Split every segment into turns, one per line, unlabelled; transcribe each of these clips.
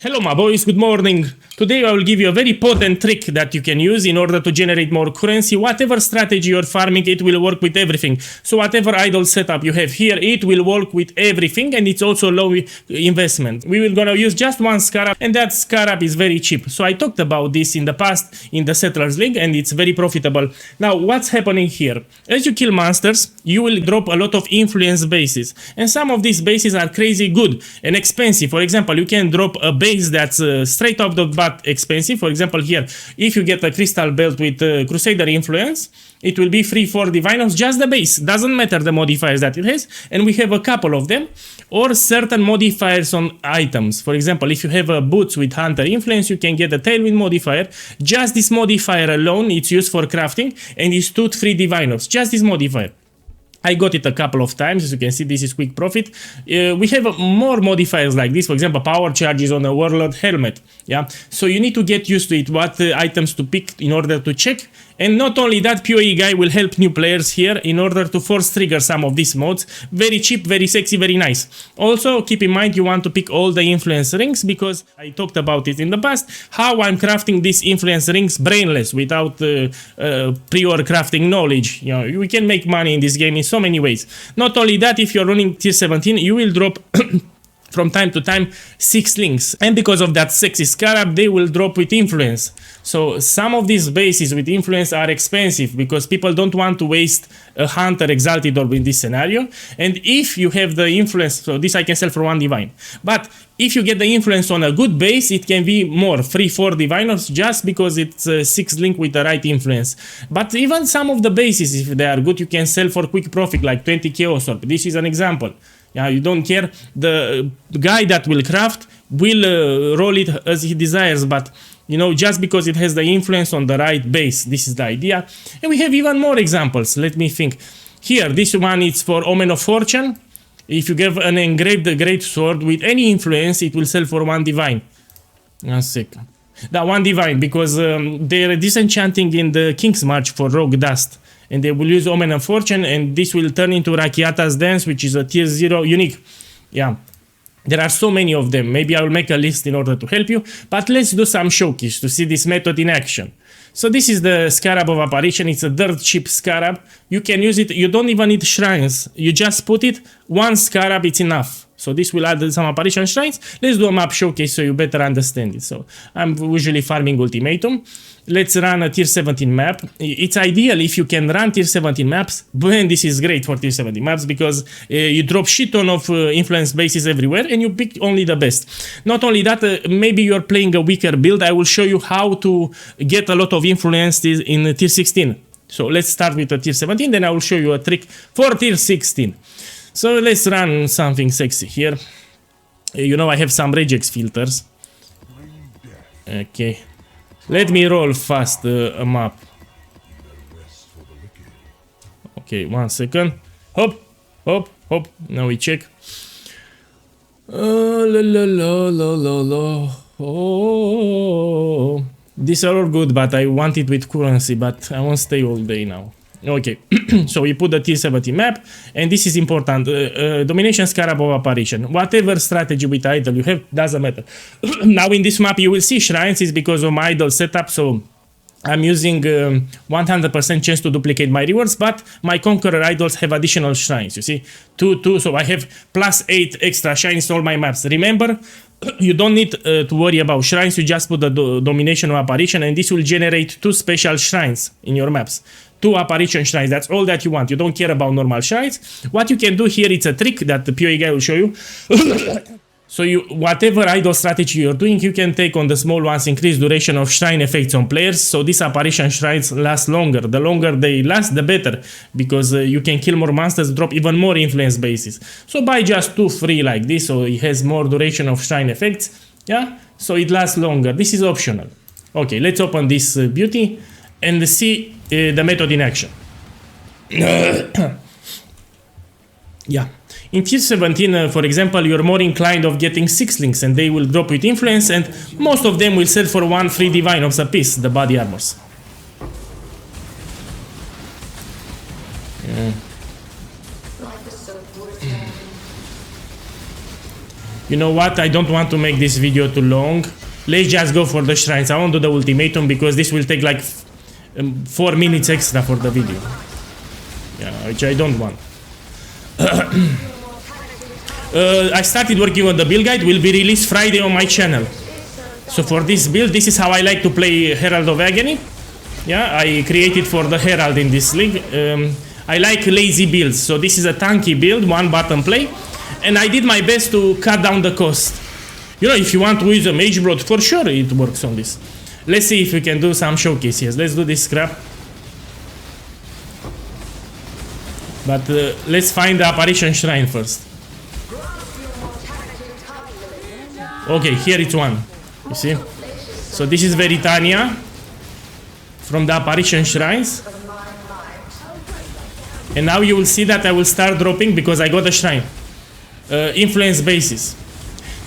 Hello my boys, good morning. Today I will give you a very potent trick that you can use in order to generate more currency. Whatever strategy you're farming, it will work with everything. So whatever idle setup you have here, it will work with everything, and it's also low investment. We will gonna use just one Scarab, and that Scarab is very cheap. So I talked about this in the past in the Settlers League, and it's very profitable. Now what's happening here? As you kill monsters, you will drop a lot of influence bases, and some of these bases are crazy good and expensive. For example, you can drop a base that's straight off the bat expensive. For example, here, if you get a crystal belt with Crusader influence, it will be free for diviners, just the base. Doesn't matter the modifiers that it has, and we have a couple of them, or certain modifiers on items. For example, if you have a boots with hunter influence, you can get a Tailwind modifier. Just this modifier alone, it's used for crafting, and it's 2 free diviners. Just this modifier. I got it a couple of times. As you can see, this is quick profit. We have more modifiers like this. For example, power charges on a warlord helmet. Yeah, so you need to get used to it, what items to pick in order to check. And not only that, PoE guy will help new players here in order to force trigger some of these modes. Very cheap, very sexy, very nice. Also, keep in mind you want to pick all the influence rings, because I talked about it in the past, how I'm crafting these influence rings brainless, without prior crafting knowledge. You know, we can make money in this game in so many ways. Not only that, if you're running tier 17, you will drop from time to time 6 links, and because of that sexy Scarab, they will drop with influence. So some of these bases with influence are expensive, because people don't want to waste a hunter Exalted Orb in this scenario. And if you have the influence, so this I can sell for 1 divine, but if you get the influence on a good base, it can be more, 3-4 diviners, just because it's a 6 link with the right influence. But even some of the bases, if they are good, you can sell for quick profit, like 20 Chaos Orb. This is an example. Yeah, you don't care. The guy that will craft will roll it as he desires, but you know, just because it has the influence on the right base. This is the idea. And we have even more examples. Let me think. Here, this one is for Omen of Fortune. If you give an engraved great sword with any influence, it will sell for 1 divine. 1 second. That 1 divine, because they're disenchanting in the Kingsmarch for Rogue Dust. And they will use Omen of Fortune, and this will turn into Rakiata's Dance, which is a tier 0 unique. Yeah, there are so many of them. Maybe I will make a list in order to help you, but let's do some showcase to see this method in action. So this is the Scarab of Apparition. It's a dirt cheap Scarab. You can use it. You don't even need shrines. You just put it. 1 Scarab, it's enough. So this will add some apparition shrines. Let's do a map showcase so you better understand it. So I'm usually farming Ultimatum. Let's run a tier 17 map. It's ideal if you can run tier 17 maps. But this is great for tier 17 maps, because you drop shit ton of influence bases everywhere, and you pick only the best. Not only that, maybe you're playing a weaker build. I will show you how to get a lot of influence in tier 16. So let's start with a tier 17, then I will show you a trick for tier 16. So let's run something sexy here. You know, I have some regex filters. Okay. Let me roll fast a map. Okay, 1 second. Hop, hop, hop. Now we check. Oh. These are all good, but I want it with currency, but I won't stay all day now. Okay, so we put the tier 70 map, and this is important. Domination Scarab of Apparition. Whatever strategy with idle you have, doesn't matter. Now in this map you will see shrines, is because of my idle setup, so I'm using 100% chance to duplicate my rewards, but my Conqueror idols have additional shrines, you see? 2, so I have +8 extra shrines in all my maps. Remember, you don't need to worry about shrines, you just put the Domination of Apparition, and this will generate 2 special shrines in your maps. 2 apparition shrines, that's all that you want. You don't care about normal shrines. What you can do here, it's a trick that the PoE guy will show you. So whatever idle strategy you're doing, you can take on the small ones, increase duration of shrine effects on players, so these apparition shrines last longer. The longer they last, the better, because you can kill more monsters, drop even more influence bases. So buy just 2 free like this, so it has more duration of shrine effects, yeah? So it lasts longer. This is optional. Okay, let's open this beauty and see the method in action. Yeah. In tier 17, for example, you're more inclined of getting 6 links, and they will drop with influence, and most of them will sell for 1 free divine of a piece, the body armors. Yeah. You know what? I don't want to make this video too long. Let's just go for the shrines. I won't do the ultimatum because this will take like 4 minutes extra for the video. Yeah, which I don't want. I started working on the build guide. Will be released Friday on my channel. So for this build, this is how I like to play Herald of Agony. Yeah, I created for the Herald in this league. I like lazy builds. So this is a tanky build, one button play. And I did my best to cut down the cost. You know, if you want to use a Mage Brood, for sure it works on this. Let's see if we can do some showcases. Let's do this scrap. But let's find the Apparition Shrine first. Okay, here it's one. You see? So this is Veritania from the Apparition Shrines. And now you will see that I will start dropping because I got a shrine. Influence basis.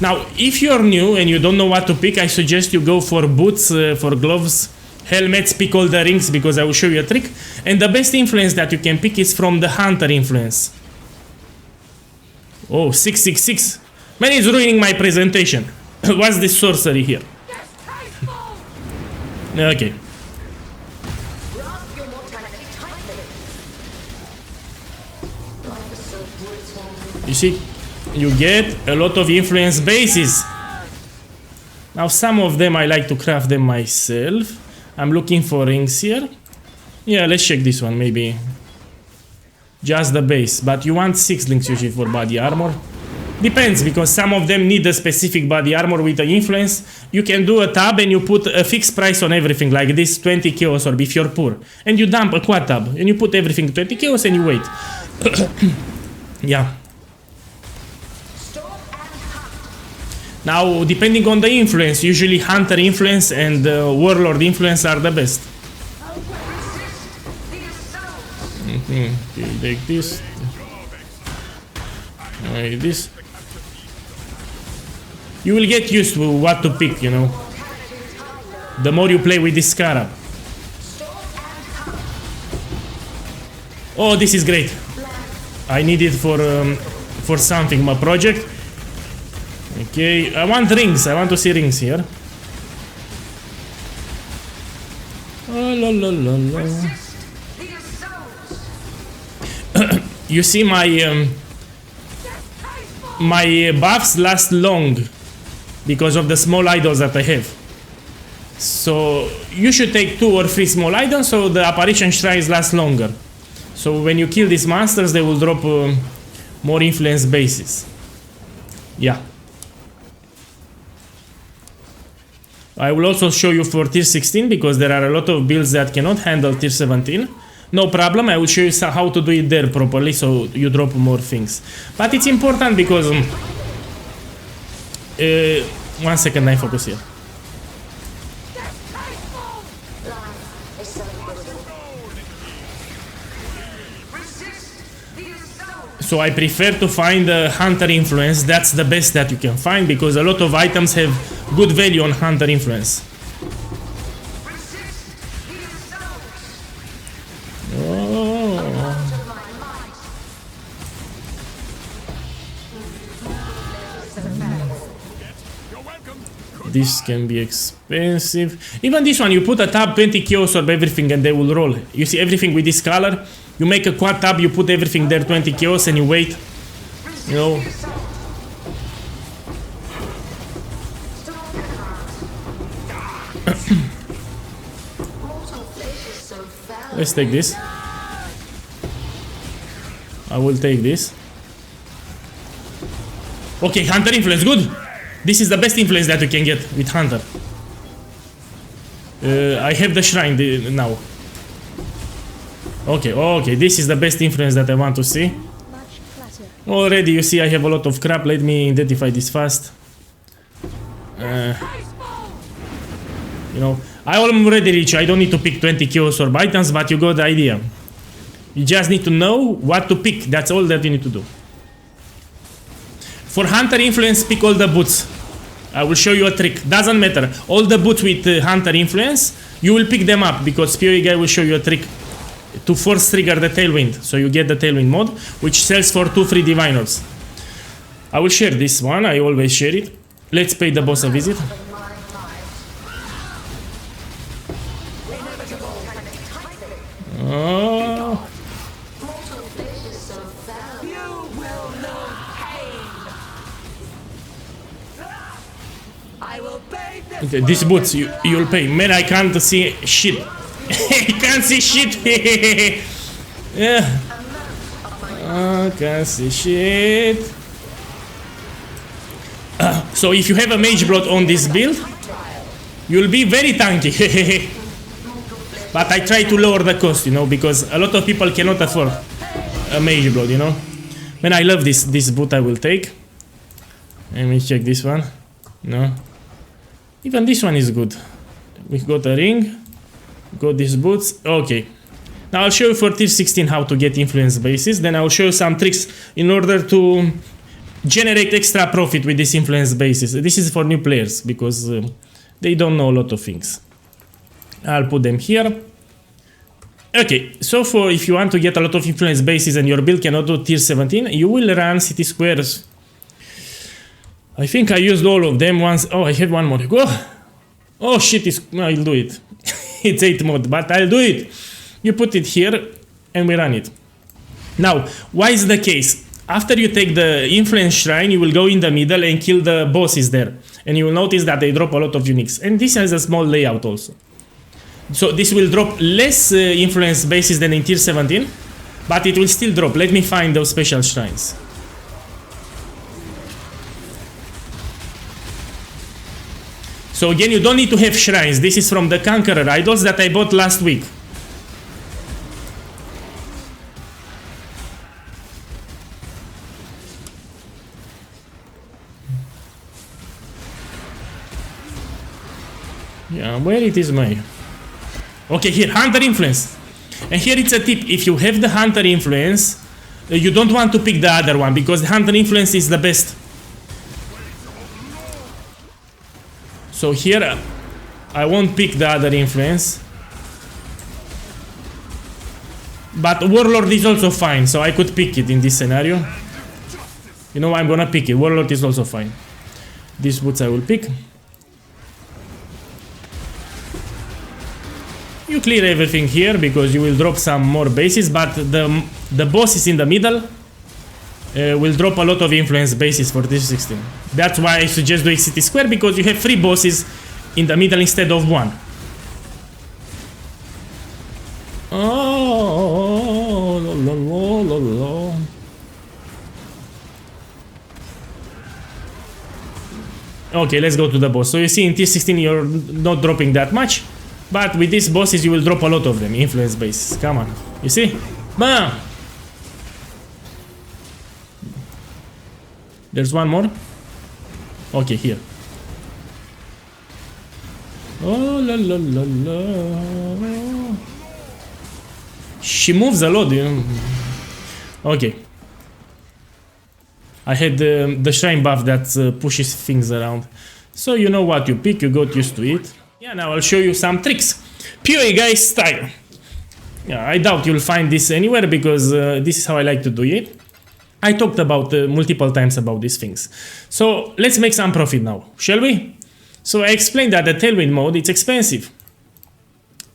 Now, if you're new and you don't know what to pick, I suggest you go for boots, for gloves, helmets, pick all the rings because I will show you a trick. And the best influence that you can pick is from the Hunter influence. Oh, 666. Man, it's ruining my presentation. What's this sorcery here? Okay. You see? You get a lot of influence bases. Now some of them I like to craft them myself. I'm looking for rings here. Yeah, let's check this one, maybe. Just the base, but you want 6 links usually for body armor. Depends, because some of them need a specific body armor with the influence. You can do a tab and you put a fixed price on everything, like this 20 chaos orb if you're poor. And you dump a quad tab, and you put everything 20 chaos and you wait. Yeah. Now, depending on the influence, usually Hunter influence and Warlord influence are the best. Okay, take this. Like this. You will get used to what to pick, you know. The more you play with this Scarab. Oh, this is great. I need it for something, my project. Okay, I want rings. I want to see rings here. Oh, la, la, la, la. You see, my buffs last long because of the small idols that I have. So you should take 2 or 3 small items so the Apparition Shrines last longer. So when you kill these monsters, they will drop more influence bases. Yeah. I will also show you for tier 16 because there are a lot of builds that cannot handle tier 17. No problem, I will show you how to do it there properly so you drop more things. But it's important because... 1 second, I focus here. So I prefer to find a Hunter influence. That's the best that you can find because a lot of items have good value on Hunter influence. Oh. This can be expensive. Even this one, you put a tab, 20 chaos orb, everything, and they will roll. You see everything with this color. You make a quad tab, you put everything there, 20 chaos, and you wait. You know. Let's take this. I will take this. Okay, Hunter influence, good. This is the best influence that you can get with Hunter. I have the shrine now. Okay, okay, this is the best influence that I want to see. Already, you see, I have a lot of crap. Let me identify this fast. You know, I am already rich. I don't need to pick 20 chaos orb items, but you got the idea. You just need to know what to pick. That's all that you need to do. For Hunter influence, pick all the boots. I will show you a trick. Doesn't matter. All the boots with Hunter influence, you will pick them up because PoE guy will show you a trick to force trigger the Tailwind. So you get the Tailwind mod, which sells for 2 free Divine Orbs. I will share this one, I always share it. Let's pay the boss a visit. Oh. Okay, these boots, you'll pay. Man, I can't see shit. I can't see shit. Yeah. I can't see shit. So if you have a mage blood on this build, you'll be very tanky. But I try to lower the cost, you know, because a lot of people cannot afford a mage blood, you know. Man, I love this boot I will take. Let me check this one. No. Even this one is good. We got a ring. Got these boots. Okay. Now I'll show you for tier 16 how to get influence bases. Then I'll show you some tricks in order to generate extra profit with these influence bases. This is for new players because they don't know a lot of things. I'll put them here. Okay, so for if you want to get a lot of influence bases and your build cannot do tier 17, you will run city squares. I think I used all of them once. Oh, I had one more. Go. Oh shit, I'll do it. It's 8 mode, but I'll do it. You put it here and we run it. Now, why is the case? After you take the influence shrine, you will go in the middle and kill the bosses there. And you will notice that they drop a lot of uniques. And this has a small layout also. So this will drop less influence bases than in tier 17, but it will still drop. Let me find those special shrines. So again, you don't need to have shrines. This is from the Conqueror idols that I bought last week. Yeah, where it is my... Okay, here, Hunter Influence. And here it's a tip. If you have the Hunter Influence, you don't want to pick the other one, because the Hunter Influence is the best. So here, I won't pick the other influence. But Warlord is also fine, so I could pick it in this scenario. You know, I'm gonna pick it. Warlord is also fine. These boots I will pick. You clear everything here because you will drop some more bases, but the bosses in the middle will drop a lot of influence bases for this 16. That's why I suggest doing city square, because you have 3 bosses in the middle instead of 1. Oh, la, la, la, la. Okay, let's go to the boss. So you see in tier 16 you're not dropping that much, but with these bosses you will drop a lot of them, influence bases. Come on, you see? Bam! There's one more. Okay, here. Oh la la la la. She moves a lot, you know. Okay. I had the shrine buff that pushes things around. So you know what you pick, you got used to it. Yeah, now I'll show you some tricks. PoE guys style. Yeah, I doubt you'll find this anywhere because this is how I like to do it. I talked about multiple times about these things. So let's make some profit now, shall we? So I explained that the Tailwind mode, it's expensive.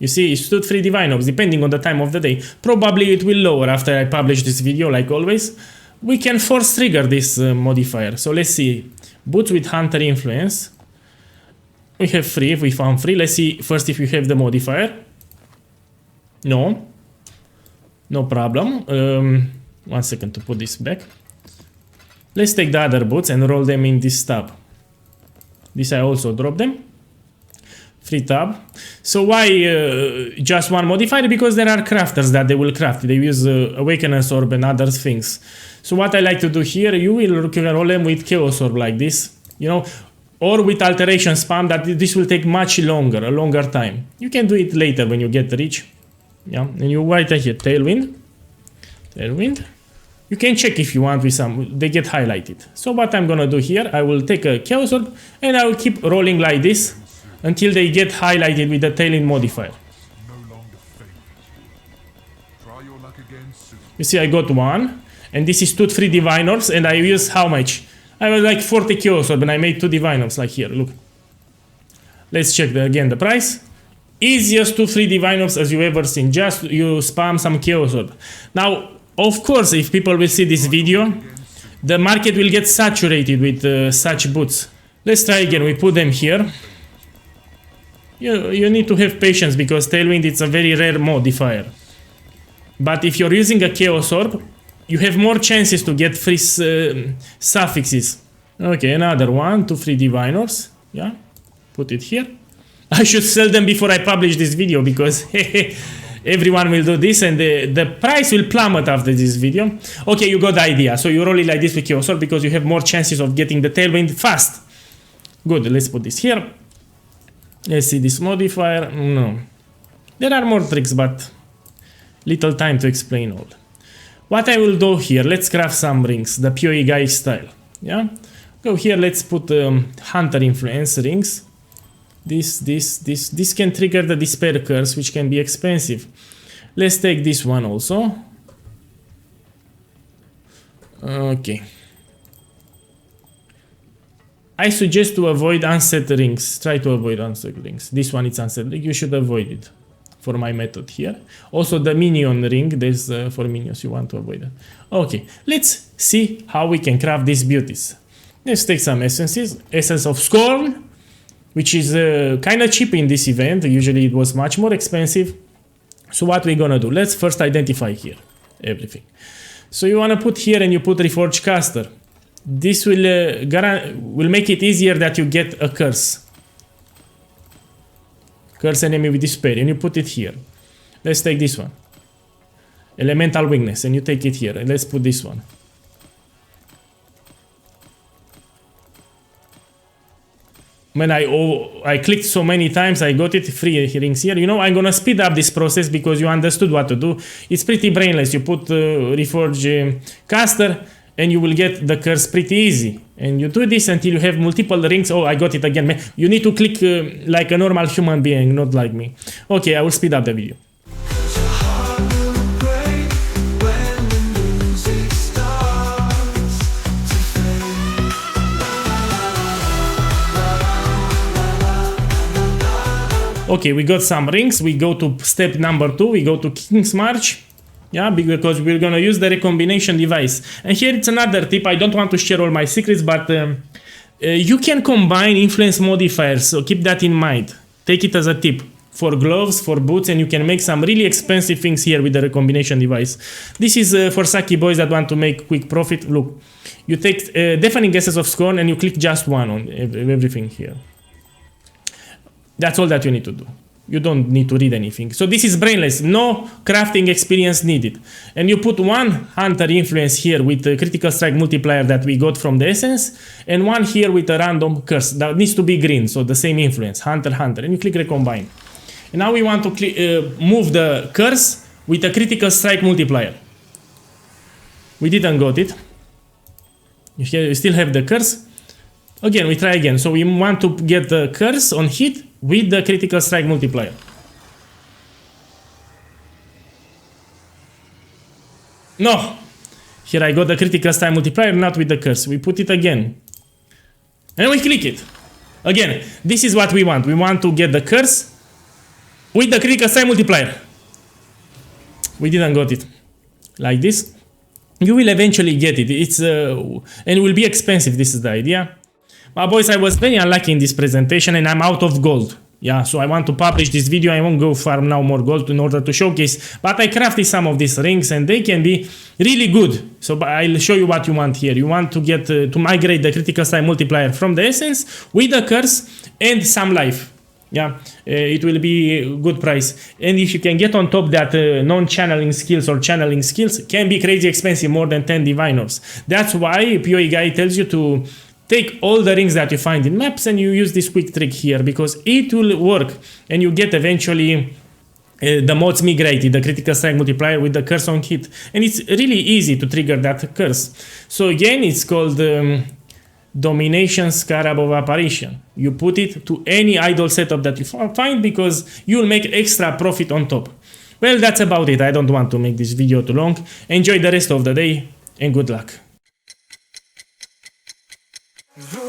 You see, it stood 3 Divine Orbs, depending on the time of the day. Probably it will lower after I publish this video, like always. We can force trigger this modifier. So let's see. Boots with Hunter Influence. We have 3, if we found 3. Let's see first if we have the modifier. No. No problem. 1 second to put this back. Let's take the other boots and roll them in this tab. This I also drop them. Free tab. So why just 1 modifier? Because there are crafters that they will craft. They use Awakener's Orb and other things. So what I like to do here, you can roll them with Chaos Orb like this, you know, or with Alteration Spam, that this will take much longer, a longer time. You can do it later when you get rich. Yeah, and you write here, Tailwind. Tailwind. You can check if you want with some, they get highlighted. So what I'm gonna do here, I will take a Chaos Orb and I will keep rolling like this until they get highlighted with the Tailwind modifier. You see, I got 1, and this is 2 3 Divine Orbs, and I use how much? I was like 40 Chaos Orb and I made 2 Divine Orbs like here, look. Let's check again the price. Easiest to 3 Divine Orbs as you ever seen. Just you spam some Chaos Orb. Now, of course, if people will see this video, the market will get saturated with such boots. Let's try again. We put them here. You need to have patience because Tailwind is a very rare modifier. But if you're using a Chaos Orb, you have more chances to get free suffixes. Okay, another 1, 2, 3 Divine Orbs. Yeah, put it here. I should sell them before I publish this video because everyone will do this and the price will plummet after this video. Okay, you got the idea. So you roll it like this with Chaos Orb because you have more chances of getting the Tailwind fast. Good, let's put this here. Let's see this modifier. No. There are more tricks, but little time to explain all. What I will do here, let's craft some rings, the PoE guy style. Yeah? Go here, let's put Hunter Influence rings. This can trigger the Despair Curse, which can be expensive. Let's take this one also. Okay. I suggest to avoid unset rings. Try to avoid unset rings. This one is unset ring. You should avoid it for my method here. Also the minion ring. There's for minions. You want to avoid it. Okay. Let's see how we can craft these beauties. Let's take some essences. Essence of Scorn, which is kind of cheap in this event. Usually it was much more expensive. So what we're gonna do? Let's first identify here everything. So you wanna put here and you put Reforged Caster. This will make it easier that you get a curse. Curse enemy with despair, and you put it here. Let's take this one. Elemental weakness, and you take it here. And let's put this one. When I clicked so many times, I got it 3 rings here. You know, I'm gonna speed up this process because you understood what to do. It's pretty brainless. You put Reforged Caster, and you will get the curse pretty easy. And you do this until you have multiple rings. Oh, I got it again. You need to click like a normal human being, not like me. Okay, I will speed up the video. Okay, we got some rings. We go to step number 2. We go to Kingsmarch. Yeah, because we're gonna use the recombination device. And here it's another tip. I don't want to share all my secrets, but you can combine influence modifiers, so keep that in mind. Take it as a tip for gloves, for boots, and you can make some really expensive things here with the recombination device. This is for sucky boys that want to make quick profit. Look, you take Deafening Essence of Scorn and you click just one on everything here. That's all that you need to do. You don't need to read anything. So this is brainless. No crafting experience needed. And you put one Hunter Influence here with the Critical Strike multiplier that we got from the essence, and one here with a random curse. That needs to be green, so the same influence. Hunter, Hunter. And you click Recombine. And now we want to move the curse with a Critical Strike multiplier. We didn't got it. Here we still have the curse. Again, we try again. So we want to get the curse on hit with the Critical Strike multiplier. No! Here I got the Critical Strike multiplier, not with the curse. We put it again. And we click it. Again, this is what we want. We want to get the curse with the Critical Strike multiplier. We didn't got it. Like this. You will eventually get it. It's and it will be expensive. This is the idea. But boys, I was very unlucky in this presentation and I'm out of gold. Yeah, so I want to publish this video. I won't go farm now more gold in order to showcase. But I crafted some of these rings and they can be really good. So I'll show you what you want here. You want to get to migrate the Critical Strike multiplier from the essence with the curse and some life. Yeah, it will be a good price. And if you can get on top that non-channeling skills or channeling skills, can be crazy expensive, more than 10 Divine Orbs. That's why PoE guy tells you to take all the rings that you find in maps and you use this quick trick here because it will work and you get eventually the mods migrated, the Critical Strike multiplier with the curse on hit. And it's really easy to trigger that curse. So again, it's called Domination Scarab of Apparition. You put it to any idol setup that you find because you'll make extra profit on top. Well, that's about it. I don't want to make this video too long. Enjoy the rest of the day and good luck.
Zoom.